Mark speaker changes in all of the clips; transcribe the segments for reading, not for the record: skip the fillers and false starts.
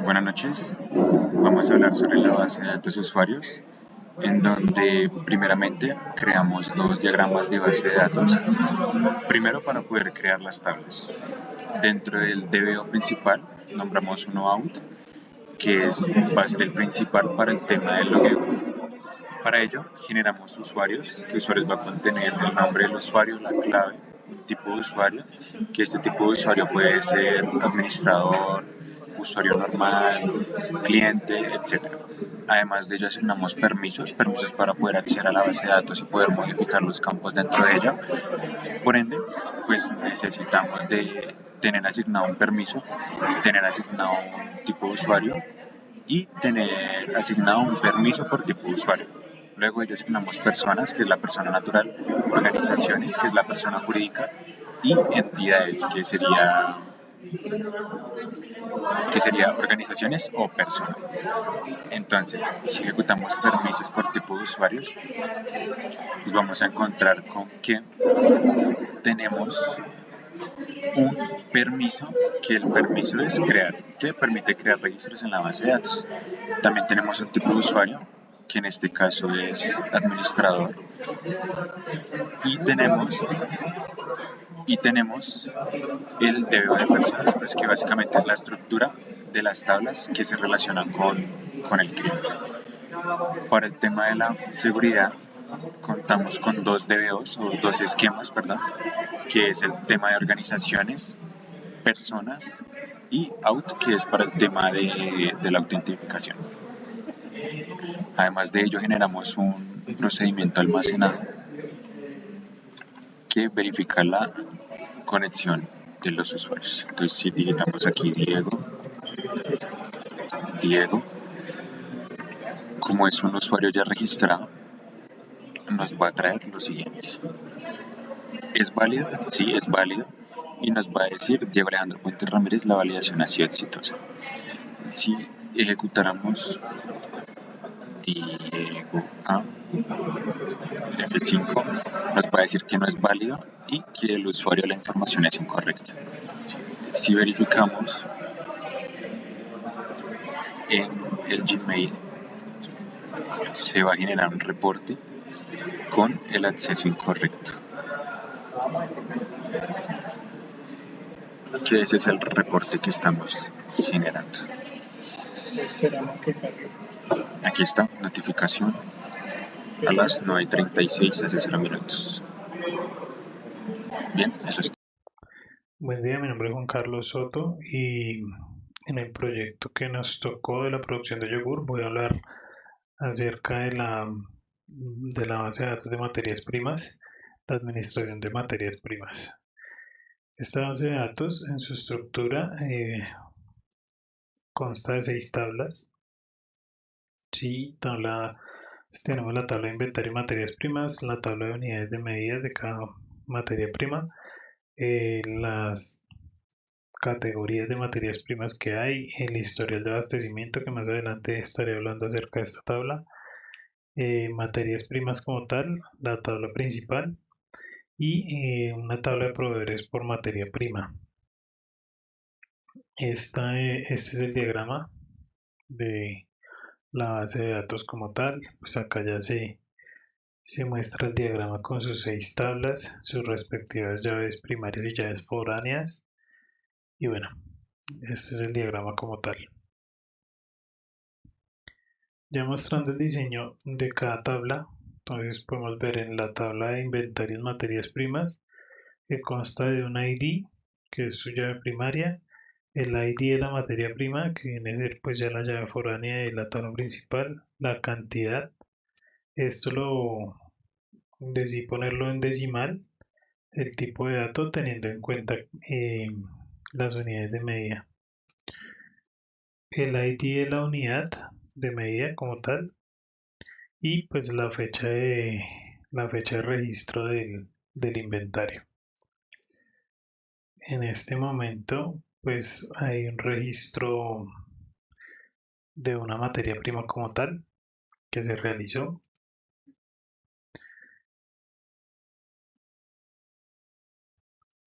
Speaker 1: Buenas noches. Vamos a hablar sobre la base de datos usuarios, en donde primeramente creamos dos diagramas de base de datos. Primero para poder crear las tablas. Dentro del DBO principal nombramos uno out, va a ser el principal para el tema del logueo. Para ello generamos usuarios, que usuarios va a contener el nombre del usuario, la clave, un tipo de usuario, que este tipo de usuario puede ser administrador, usuario normal, cliente, etc. Además de ello asignamos permisos para poder acceder a la base de datos y poder modificar los campos dentro de ella. Por ende, pues necesitamos de tener asignado un permiso, tener asignado un tipo de usuario y tener asignado un permiso por tipo de usuario. Luego ellos asignamos personas, que es la persona natural, organizaciones, que es la persona jurídica, y entidades, que sería organizaciones o personas. Entonces, si ejecutamos permisos por tipo de usuarios, pues vamos a encontrar con que tenemos un permiso, que el permiso es crear, que permite crear registros en la base de datos. También tenemos un tipo de usuario, que en este caso es administrador, y tenemos el DBO de personas, pues que básicamente es la estructura de las tablas que se relacionan con el cliente. Para el tema de la seguridad, contamos con dos DBOs o dos esquemas, perdón, que es el tema de organizaciones, personas y out, que es para el tema de la autentificación. Además de ello, generamos un procedimiento almacenado que verifica la conexión de los usuarios. Entonces, si digitamos aquí Diego, como es un usuario ya registrado, nos va a traer lo siguiente. ¿Es válido? Sí, es válido. Y nos va a decir Diego Alejandro Puente Ramírez, la validación ha sido exitosa. Si ejecutáramos Diego A F5, nos va a decir que no es válido y que el usuario de la información es incorrecta. Si verificamos en el Gmail, se va a generar un reporte con el acceso incorrecto. Que ese es el reporte que estamos generando. Aquí está, notificación a las 9:36 hace 0 minutos. Bien, eso es.
Speaker 2: Buen día, mi nombre es Juan Carlos Soto y en el proyecto que nos tocó de la producción de yogur voy a hablar acerca de la base de datos de materias primas, la administración de materias primas. Esta base de datos en su estructura consta de 6 tablas. Sí, tenemos la tabla de inventario de materias primas, la tabla de unidades de medida de cada materia prima, las categorías de materias primas que hay, el historial de abastecimiento, que más adelante estaré hablando acerca de esta tabla, materias primas como tal, la tabla principal y una tabla de proveedores por materia prima. Este es el diagrama de la base de datos como tal. Pues acá ya se muestra el diagrama con sus 6 tablas, sus respectivas llaves primarias y llaves foráneas. Y bueno, este es el diagrama como tal. Ya mostrando el diseño de cada tabla, entonces podemos ver en la tabla de inventarios materias primas que consta de un ID, que es su llave primaria, el ID de la materia prima, que viene a ser pues ya la llave foránea de la tabla principal, la cantidad, esto lo decidí ponerlo en decimal, el tipo de dato teniendo en cuenta las unidades de medida, el ID de la unidad de medida como tal, y pues la fecha de registro del inventario. En este momento pues hay un registro de una materia prima como tal que se realizó.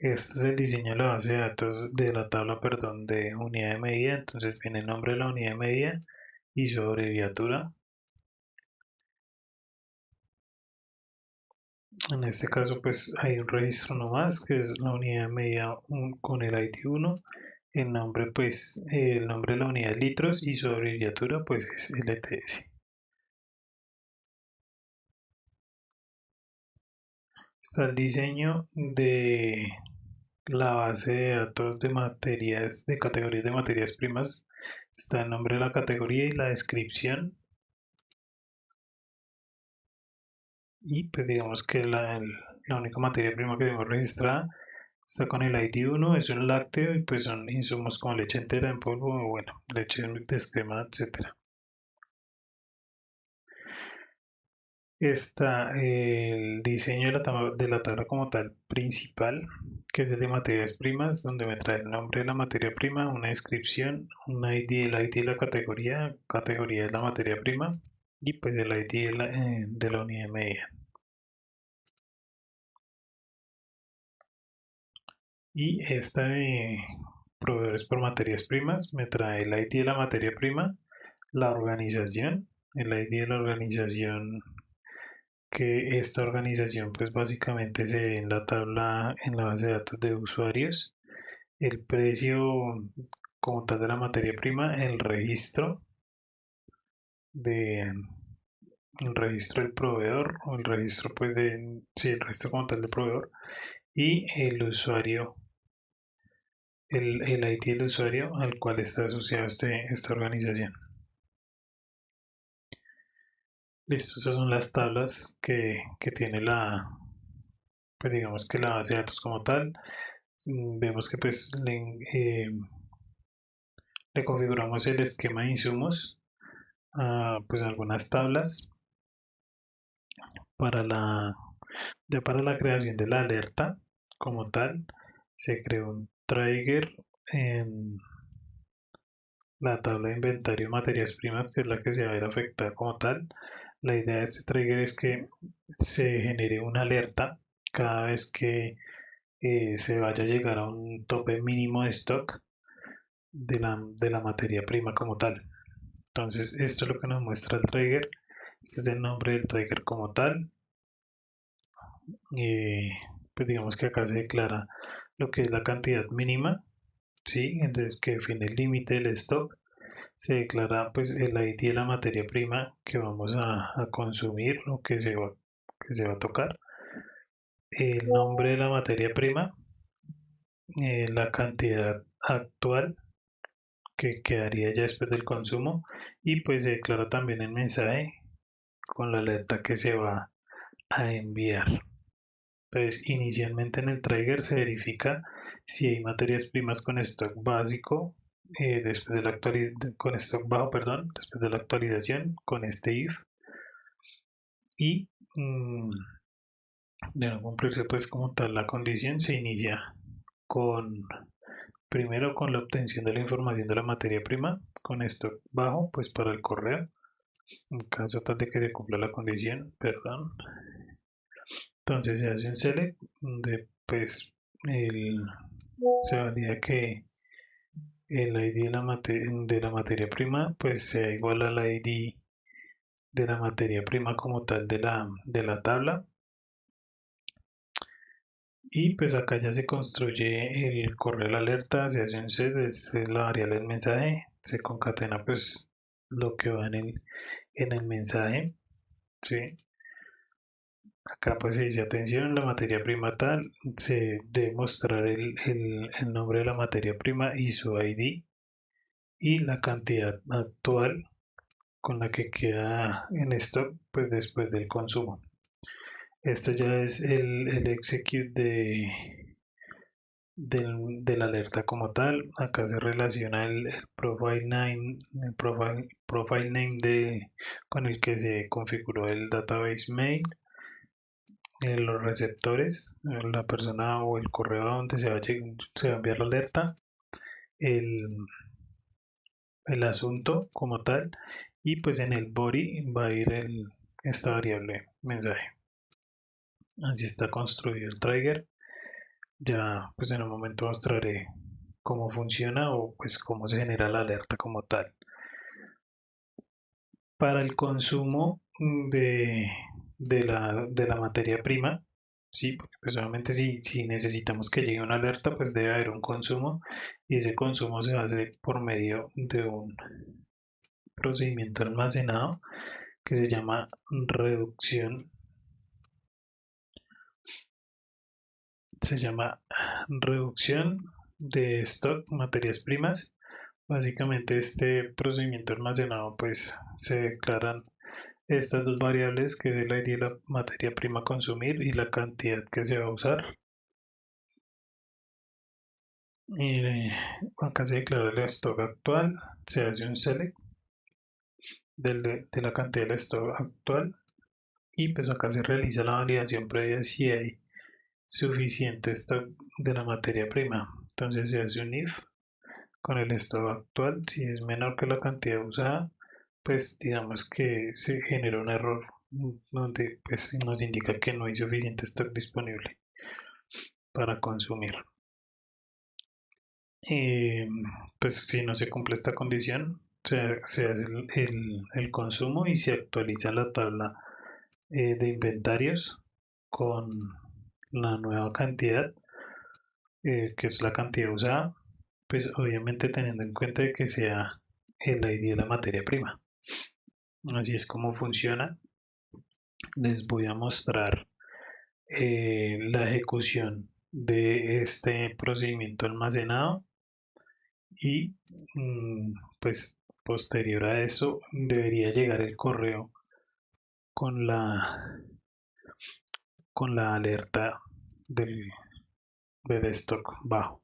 Speaker 2: Este es el diseño de la base de datos de la tabla, perdón, de unidad de medida. Entonces viene el nombre de la unidad de medida y su abreviatura. En este caso pues hay un registro nomás que es la unidad de medida con el ID 1. El nombre pues el nombre de la unidad es litros y su abreviatura pues es LTS. Está el diseño de la base de datos de materias, de categorías de materias primas. Está el nombre de la categoría y la descripción. Y pues digamos que la única materia prima que tenemos registrada está con el ID 1, es un lácteo y pues son insumos como leche entera en polvo o bueno, leche descremada, etcétera. Está el diseño de la tabla como tal principal, que es el de materias primas, donde me trae el nombre de la materia prima, una descripción, un ID, el ID de la categoría, categoría de la materia prima y pues el ID de la unidad de medida. Y esta de proveedores por materias primas me trae el ID de la materia prima, la organización, el ID de la organización, que esta organización pues básicamente se ve en la tabla, en la base de datos de usuarios, el precio como tal de la materia prima, de el registro del proveedor o el registro pues de, sí, el registro como tal del proveedor y el usuario, el ID del usuario al cual está asociado esta organización. Listo, esas son las tablas que tiene pues digamos que la base de datos como tal. Vemos que pues le configuramos el esquema de insumos a pues algunas tablas para para la creación de la alerta como tal. Se creó un trigger en la tabla de inventario de materias primas, que es la que se va a ver afectada como tal. La idea de este trigger es que se genere una alerta cada vez que se vaya a llegar a un tope mínimo de stock de la materia prima como tal. Entonces, esto es lo que nos muestra el trigger. Este es el nombre del trigger como tal. Pues digamos que acá se declara lo que es la cantidad mínima, ¿sí? Entonces, que define el límite del stock. Se declara pues el ID de la materia prima que vamos a consumir o que se va a tocar. El nombre de la materia prima, la cantidad actual que quedaría ya después del consumo y pues se declara también el mensaje con la alerta que se va a enviar. Entonces, inicialmente en el trigger se verifica si hay materias primas con stock básico, después de con stock bajo, perdón, después de la actualización con este if y de no cumplirse pues como tal la condición se inicia con primero con la obtención de la información de la materia prima con stock bajo pues para el correo en caso tal de que se cumpla la condición, perdón. Entonces se hace un select donde pues el, se valida que el ID de la materia prima pues sea igual al ID de la materia prima como tal de la tabla. Y pues acá ya se construye el correo de la alerta, se hace un set, es la variable del mensaje, se concatena pues lo que va en el mensaje, ¿sí? Acá pues se dice atención, la materia prima tal, se debe mostrar el nombre de la materia prima y su ID y la cantidad actual con la que queda en stock pues después del consumo. Esto ya es el execute de la alerta como tal. Acá se relaciona profile name con el que se configuró el database mail, los receptores, la persona o el correo a donde se va a enviar la alerta, el, el asunto como tal y pues en el body va a ir esta variable mensaje. Así está construido el trigger. Ya pues en un momento mostraré cómo funciona o pues cómo se genera la alerta como tal. Para el consumo de la materia prima, sí, porque pues obviamente si necesitamos que llegue una alerta, pues debe haber un consumo y ese consumo se hace por medio de un procedimiento almacenado que reducción, se llama reducción de stock materias primas. Básicamente este procedimiento almacenado pues se declaran estas dos variables que es el ID de la materia prima a consumir y la cantidad que se va a usar. Y acá se declara el stock actual, se hace un select de la cantidad del stock actual y pues acá se realiza la validación previa si hay suficiente stock de la materia prima. Entonces se hace un if con el stock actual, si es menor que la cantidad usada, pues digamos que se genera un error donde pues nos indica que no hay suficiente stock disponible para consumir. Eh, pues si no se cumple esta condición, se hace el consumo y se actualiza la tabla de inventarios con la nueva cantidad, que es la cantidad usada, pues obviamente teniendo en cuenta de que sea el ID de la materia prima. Así es como funciona. Les voy a mostrar la ejecución de este procedimiento almacenado y pues posterior a eso debería llegar el correo con la alerta del, del stock bajo.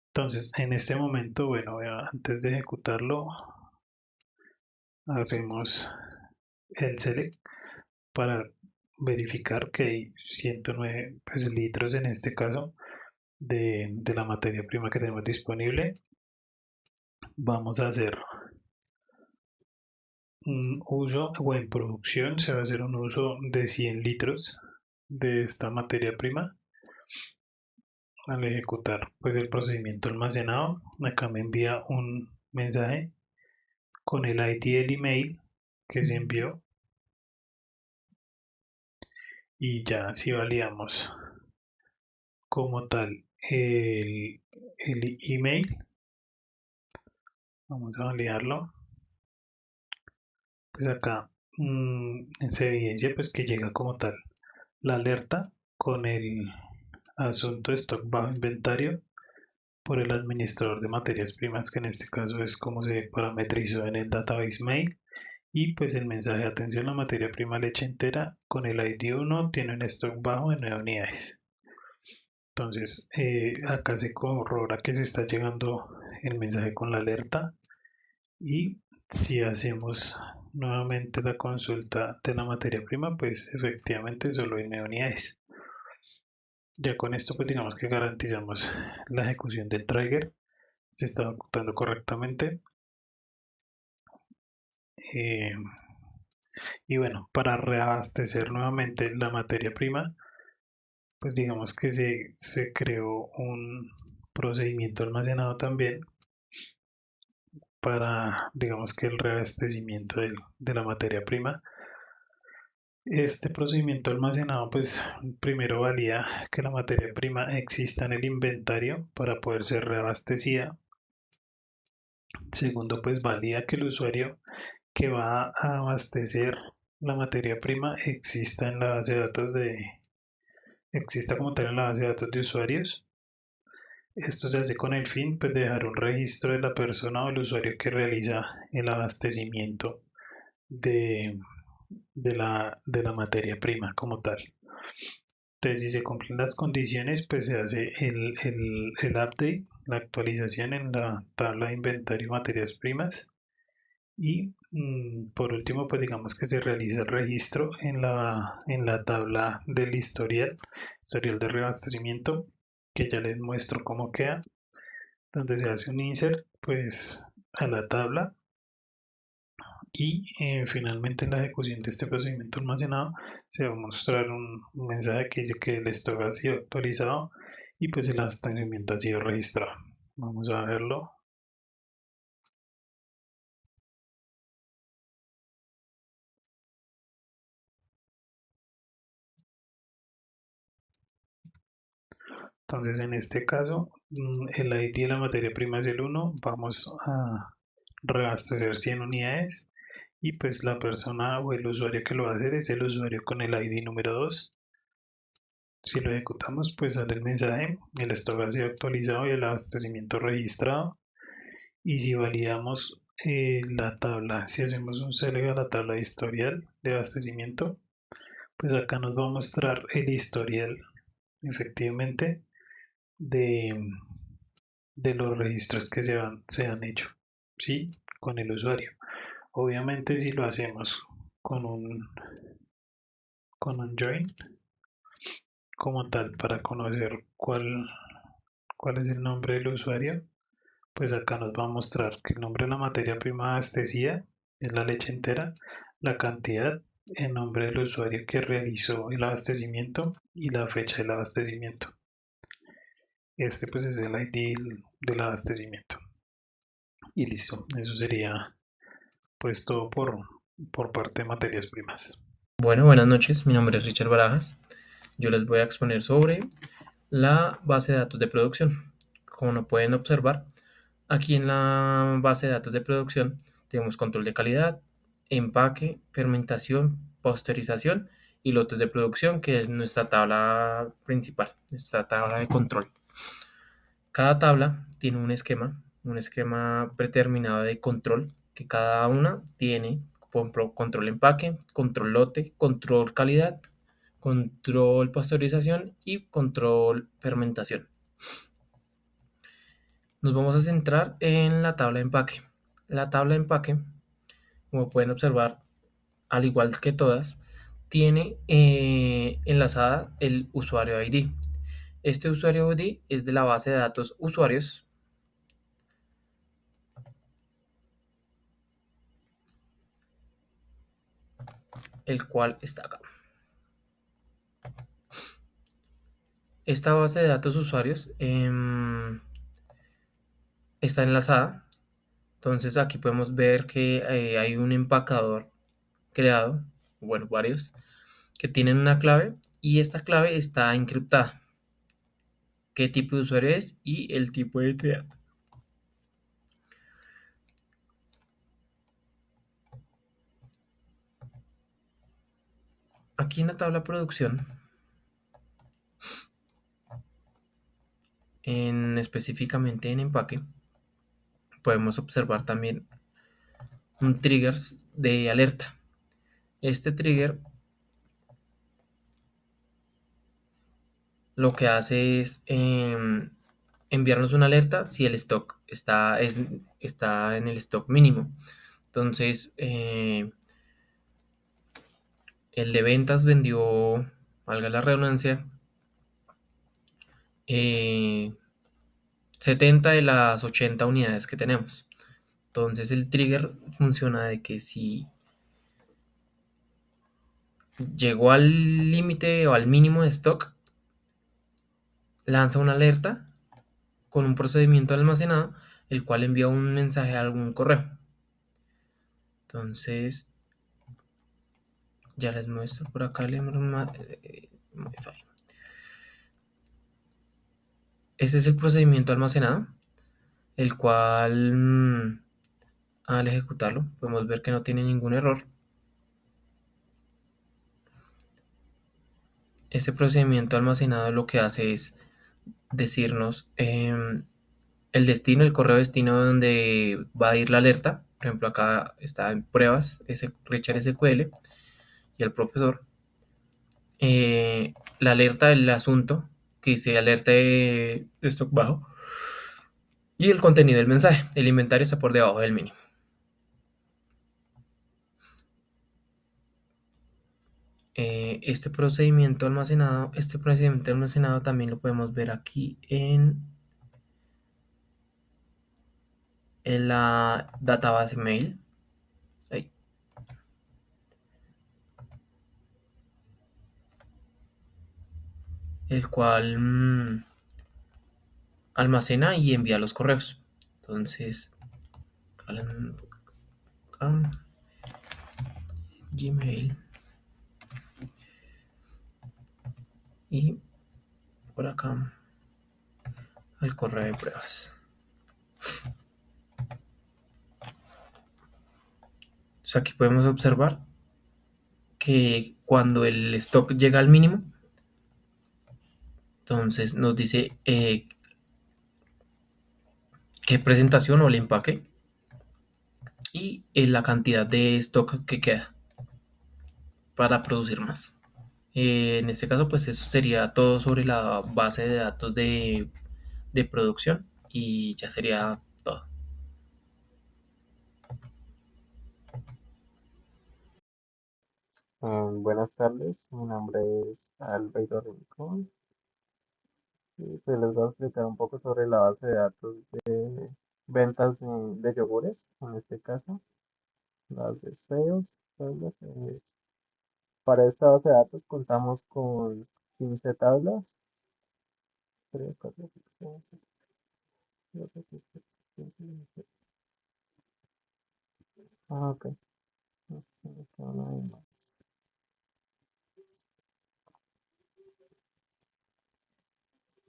Speaker 2: Entonces, en este momento, bueno, antes de ejecutarlo, hacemos el select para verificar que hay 109 pues, litros en este caso de la materia prima que tenemos disponible. Vamos a hacer un uso o en producción se va a hacer un uso de 100 litros de esta materia prima. Al ejecutar pues el procedimiento almacenado, acá me envía un mensaje con el ID del email que se envió y ya si validamos como tal el email, vamos a validarlo, pues acá se evidencia pues que llega como tal la alerta con el asunto de stock bajo inventario por el administrador de materias primas, que en este caso es como se parametrizó en el database mail. Y pues el mensaje de atención, la materia prima leche entera con el ID 1 tiene un stock bajo de 9 unidades. Entonces acá se corrobora que se está llegando el mensaje con la alerta y si hacemos nuevamente la consulta de la materia prima, pues efectivamente solo hay 9 unidades. Ya con esto pues digamos que garantizamos la ejecución del trigger, se está ejecutando correctamente. Eh, y bueno, para reabastecer nuevamente la materia prima, pues digamos que se creó un procedimiento almacenado también para, digamos que el reabastecimiento de la materia prima. Este procedimiento almacenado, pues primero valida que la materia prima exista en el inventario para poder ser reabastecida. Segundo, pues valida que el usuario que va a abastecer la materia prima exista en la base de datos exista como tal en la base de datos de usuarios. Esto se hace con el fin pues, de dejar un registro de la persona o el usuario que realiza el abastecimiento de, de la materia prima como tal. Entonces, si se cumplen las condiciones, pues se hace el update, la actualización en la tabla de inventario de materias primas. Y por último, pues digamos que se realiza el registro en la tabla del historial de reabastecimiento, que ya les muestro cómo queda, donde se hace un insert pues a la tabla y finalmente en la ejecución de este procedimiento almacenado se va a mostrar un mensaje que dice que el stock ha sido actualizado y pues el abastecimiento ha sido registrado. Vamos a verlo. Entonces en este caso el ID de la materia prima es el 1, vamos a reabastecer 100 unidades y pues la persona o el usuario que lo va a hacer es el usuario con el ID número 2. Si lo ejecutamos, pues sale el mensaje, el stock ha sido actualizado y el abastecimiento registrado. Y si validamos la tabla, si hacemos un select a la tabla de historial de abastecimiento, pues acá nos va a mostrar el historial efectivamente de, de los registros que se han hecho, ¿sí? Con el usuario. Obviamente si lo hacemos con con un join como tal para conocer cuál es el nombre del usuario, pues acá nos va a mostrar que el nombre de la materia prima abastecida es la leche entera, la cantidad, el nombre del usuario que realizó el abastecimiento y la fecha del abastecimiento. Este pues es el ID del abastecimiento. Y listo, eso sería pues todo por parte de materias primas.
Speaker 3: Bueno, buenas noches, mi nombre es Richard Barajas. Yo les voy a exponer sobre la base de datos de producción. Como no pueden observar, aquí en la base de datos de producción tenemos control de calidad, empaque, fermentación, pasteurización y lotes de producción, que es nuestra tabla principal, nuestra tabla de control. Cada tabla tiene un esquema predeterminado de control, que cada una tiene control empaque, control lote, control calidad, control pasteurización y control fermentación. Nos vamos a centrar en la tabla de empaque. La tabla de empaque, como pueden observar, al igual que todas, tiene enlazada el usuario ID. Este usuario ID es de la base de datos usuarios, el cual está acá. Esta base de datos usuarios está enlazada. Entonces aquí podemos ver que hay un empacador creado, bueno, varios, que tienen una clave y esta clave está encriptada. ¿Qué tipo de usuario es? Y el tipo de identidad. Aquí en la tabla de producción, específicamente en empaque, podemos observar también un trigger de alerta. Este trigger lo que hace es enviarnos una alerta si el stock está en el stock mínimo. Entonces, el de ventas vendió, valga la redundancia, 70 de las 80 unidades que tenemos. Entonces el trigger funciona de que si llegó al límite o al mínimo de stock, lanza una alerta con un procedimiento almacenado, el cual envía un mensaje a algún correo. Entonces, ya les muestro por acá el Modify. Este es el procedimiento almacenado, el cual al ejecutarlo podemos ver que no tiene ningún error. Este procedimiento almacenado lo que hace es decirnos el destino, el correo destino donde va a ir la alerta. Por ejemplo, acá está en pruebas, Richard SQL y el profesor. La alerta del asunto, que dice alerta de stock bajo. Y el contenido del mensaje. El inventario está por debajo del mínimo. Este procedimiento almacenado también lo podemos ver aquí en la database mail. Ahí. El cual almacena y envía los correos. Entonces, acá, Gmail y por acá al correo de pruebas. O sea, aquí podemos observar que cuando el stock llega al mínimo, entonces nos dice qué presentación o el empaque y la cantidad de stock que queda para producir más. En este caso, pues eso sería todo sobre la base de datos de producción y ya sería todo.
Speaker 4: Buenas tardes, mi nombre es Albeiro Rincón y pues les voy a explicar un poco sobre la base de datos de ventas de yogures, en este caso, las de sales. Para esta base de datos contamos con 15 tablas, 3, 4, 5, 6, 7, 8, 9, 10, 15, 17. Ah, ok. No sé si me queda una de más.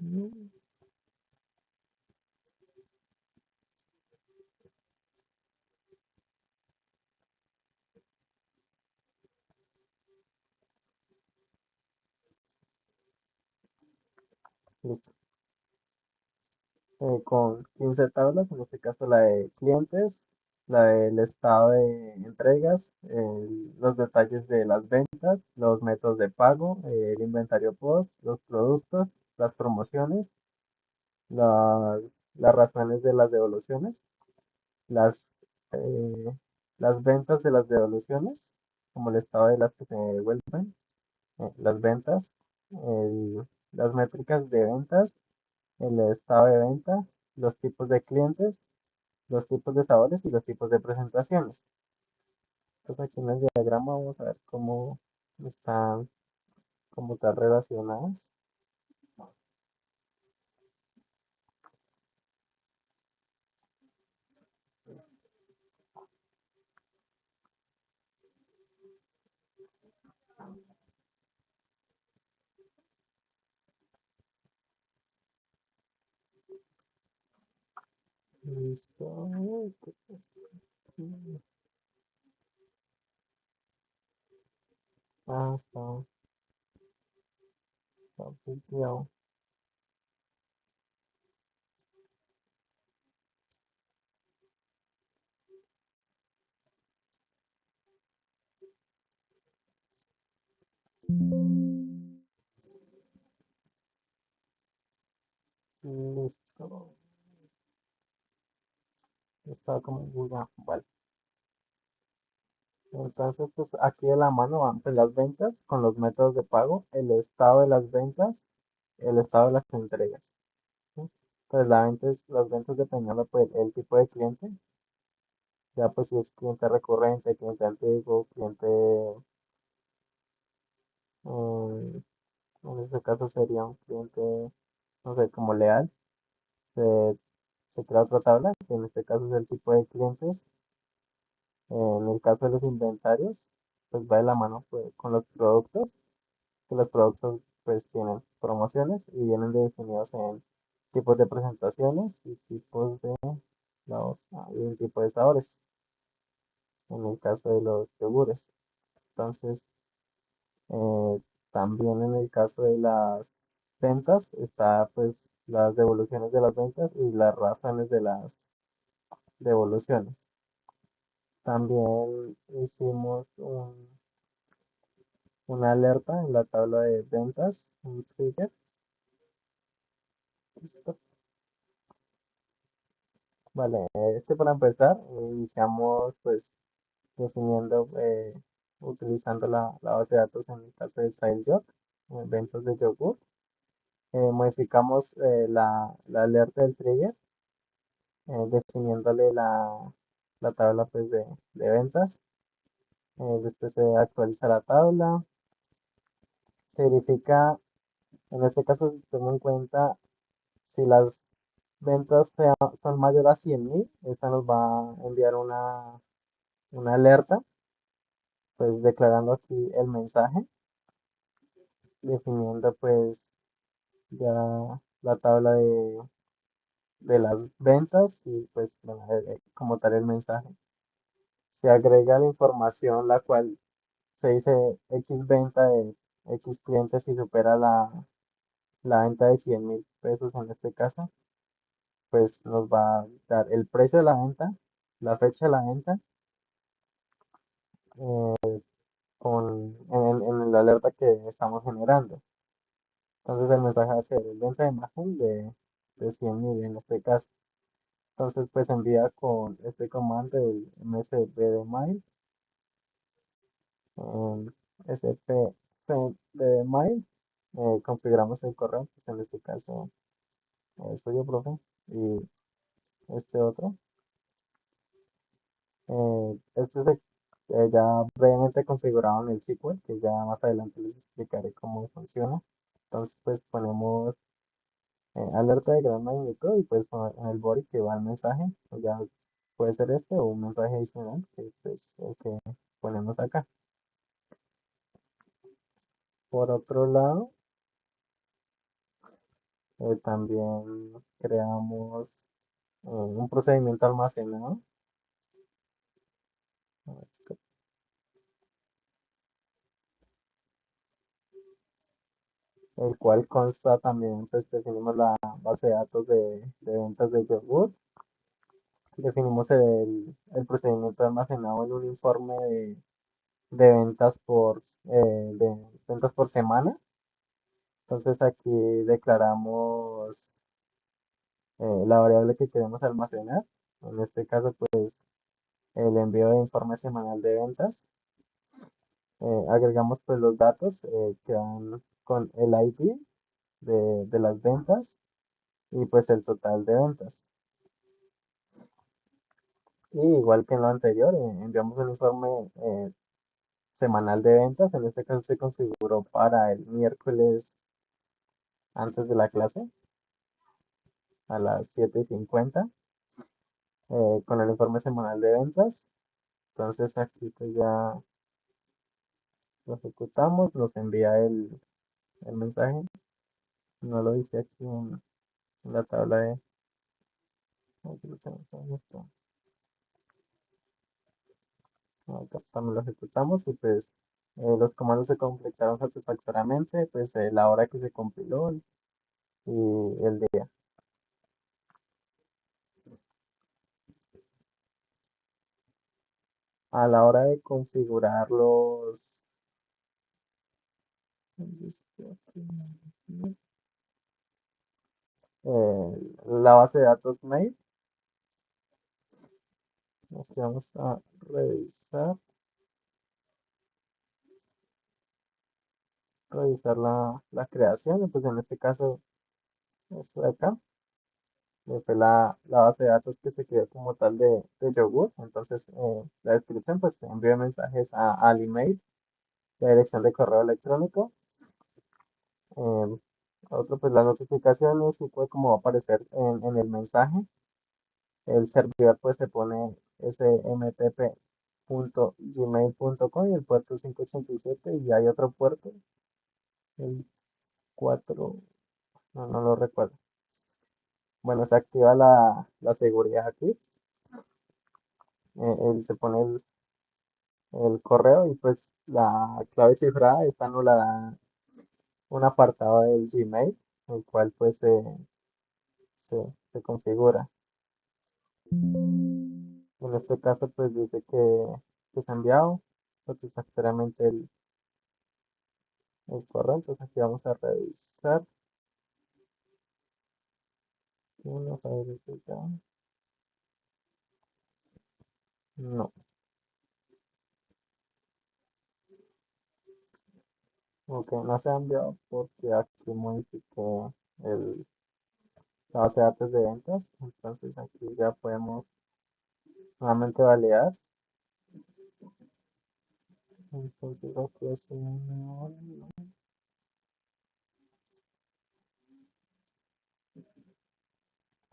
Speaker 4: Mm, Listo. Con 15 tablas, en este caso la de clientes, la del estado de entregas, los detalles de las ventas, los métodos de pago, el inventario post, los productos, las promociones, las, las razones de las devoluciones, las, eh, las ventas de las devoluciones, como el estado de las que se devuelven, las ventas, el- las métricas de ventas, el estado de venta, los tipos de clientes, los tipos de sabores y los tipos de presentaciones. Entonces aquí en el diagrama vamos a ver cómo están como tal relacionadas. Listo. Ah, está puteado. Listo. Está como ya. Vale. Entonces, pues aquí de la mano van pues, las ventas con los métodos de pago, el estado de las ventas, el estado de las entregas. ¿Sí? Pues las ventas dependiendo pues, el tipo de cliente. Ya pues si es cliente recurrente, cliente antiguo, cliente, mm, en este caso sería un cliente, no sé, como leal, se, se crea otra tabla, que en este caso es el tipo de clientes. En el caso de los inventarios, pues va de la mano pues, con los productos, que los productos pues tienen promociones y vienen definidos en tipos de presentaciones y tipos de y un tipo de sabores, en el caso de los yogures. Entonces, Eh, también en el caso de las ventas está pues las devoluciones de las ventas y las razones de las devoluciones. También hicimos una alerta en la tabla de ventas, un trigger. Listo. Vale, para empezar, iniciamos pues definiendo, utilizando la base de datos en el caso de SileJog, ventas de yogur. Modificamos la alerta del trigger definiéndole la tabla pues, de ventas. Después se actualiza la tabla, se verifica, en este caso se toma en cuenta si las ventas son mayor a 100.000, esta nos va a enviar una alerta, pues declarando aquí el mensaje, definiendo pues ya la tabla de las ventas y pues bueno, como tal el mensaje. Se agrega la información la cual se dice X venta de X clientes si supera la venta de 100.000 pesos en este caso, pues nos va a dar el precio de la venta, la fecha de la venta, en la alerta que estamos generando. Entonces el mensaje va a ser venta de imagen de 100.000 en este caso. Entonces pues envía con este comando el msb de mail, en sp send de mail, configuramos el correo, pues en este caso suyo, profe, y este otro. Este es ya previamente configurado en el SQL, que ya más adelante les explicaré cómo funciona. Entonces pues ponemos alerta de gran magnitud y pues en el body que va el mensaje, pues ya puede ser este o un mensaje adicional que es pues, el que ponemos acá. Por otro lado, también creamos un procedimiento almacenado, el cual consta también, pues definimos la base de datos de ventas de yogur, definimos el procedimiento almacenado en un informe de ventas de ventas por semana. Entonces aquí declaramos la variable que queremos almacenar. En este caso, pues el envío de informe semanal de ventas. Agregamos pues los datos que van con el ID de las ventas y pues el total de ventas. Y igual que en lo anterior, enviamos un informe semanal de ventas. En este caso se configuró para el miércoles antes de la clase a las 7:50, con el informe semanal de ventas. Entonces aquí pues ya lo ejecutamos, nos envía el mensaje. No lo dice aquí en la tabla de... Aquí lo tengo, esto. Acá también lo ejecutamos y pues los comandos se completaron satisfactoriamente, pues la hora que se compiló y el día. A la hora de configurar la base de datos mail, aquí vamos a revisar la creación, y pues en este caso esto de acá, fue la base de datos que se creó como tal de yogur. Entonces la descripción pues envía mensajes al email, la dirección de correo electrónico. em, Otro pues las notificaciones y pues como va a aparecer en el mensaje. El servidor pues se pone smtp.gmail.com y el puerto 587 y hay otro puerto, el 4, no lo recuerdo. Bueno, se activa la seguridad aquí, se pone el correo y pues la clave cifrada, esta no la da un apartado del Gmail, el cual pues se configura. En este caso pues dice que se ha enviado satisfactoriamente el correo. Entonces aquí vamos a revisar. Vamos a ver si ya. No. Ok, no se ha enviado porque aquí modifiqué el, la base de datos de ventas. Entonces aquí ya podemos nuevamente validar. Entonces aquí es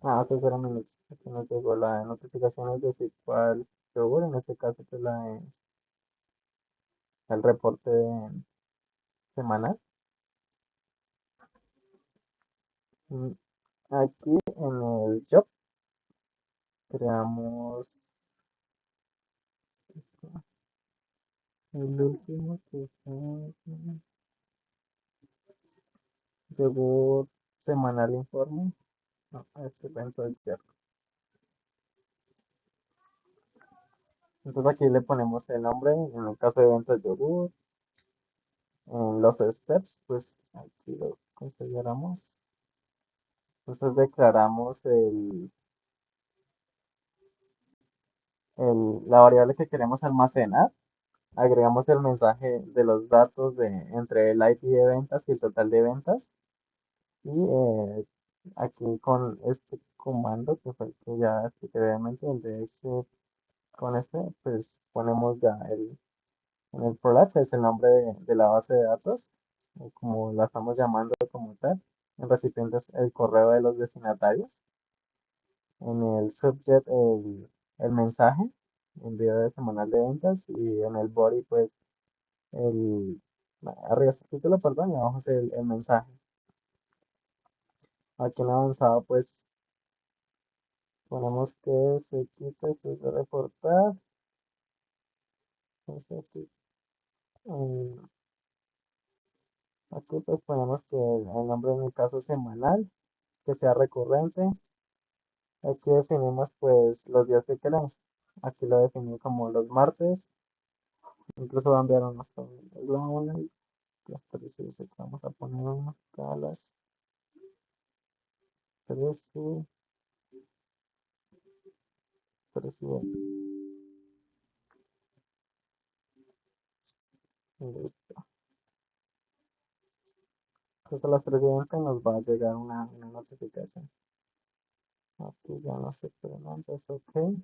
Speaker 4: Hace 0 minutos. Aquí nos llegó la de notificaciones de si cuál yogur, en este caso que es el reporte semanal. Mm, Aquí en el shop creamos el último que fue yogur semanal informe. No, este evento del viernes. Entonces aquí le ponemos el nombre, en el caso de eventos yogur, en los steps, pues aquí lo consideramos. Entonces declaramos la variable que queremos almacenar, agregamos el mensaje de los datos entre el ID de ventas y el total de ventas. Y aquí con este comando, que fue el que ya expliqué brevemente, el de exit, con este, pues ponemos ya en el PROLAF, es el nombre de la base de datos, o como la estamos llamando como tal. En recipientes, el correo de los destinatarios. En el subject, el mensaje, envío de semanal de ventas. Y en el body, pues, el, arriba está el título, perdón, y abajo es el mensaje. Aquí en avanzado, pues, ponemos que se quita después de reportar. Entonces, aquí pues ponemos que el nombre en el caso es semanal, que sea recurrente. Aquí definimos pues los días que queremos. Aquí lo definí como los martes. Incluso va a enviar unos es la 1 y las 3 y dice que vamos a poner uno a las 3 y 3 y 20. Listo. Entonces a las 3 y 20 nos va a llegar una notificación. Aquí ya no sé, pero no, entonces ok.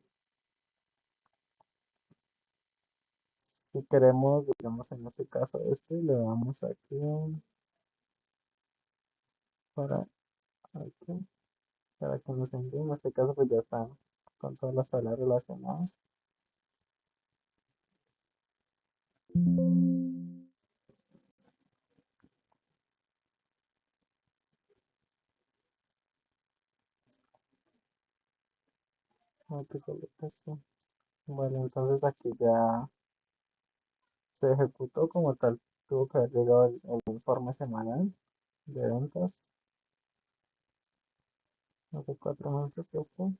Speaker 4: Si queremos, digamos en este caso le damos aquí para aquí, para que nos envíe. En este caso pues ya están con todas las tablas relacionadas. Aquí solo eso. Bueno, entonces aquí ya se ejecutó como tal. Tuvo que haber llegado el informe semanal de ventas. Hace 4 minutos que esto.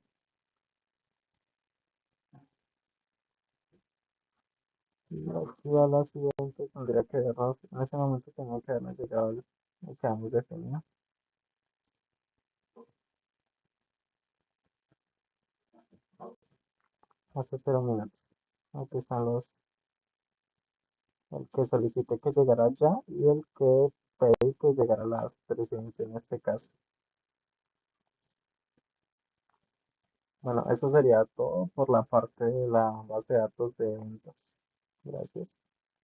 Speaker 4: Y aquí a la siguiente tendría que vernos, en ese momento tenía que habernos llegado el que hemos definido. Hace 0 minutos. Aquí están el que solicité que llegara ya y el que pedí que llegara a las 300 en este caso. Bueno, eso sería todo por la parte de la base de datos de ventas. Gracias.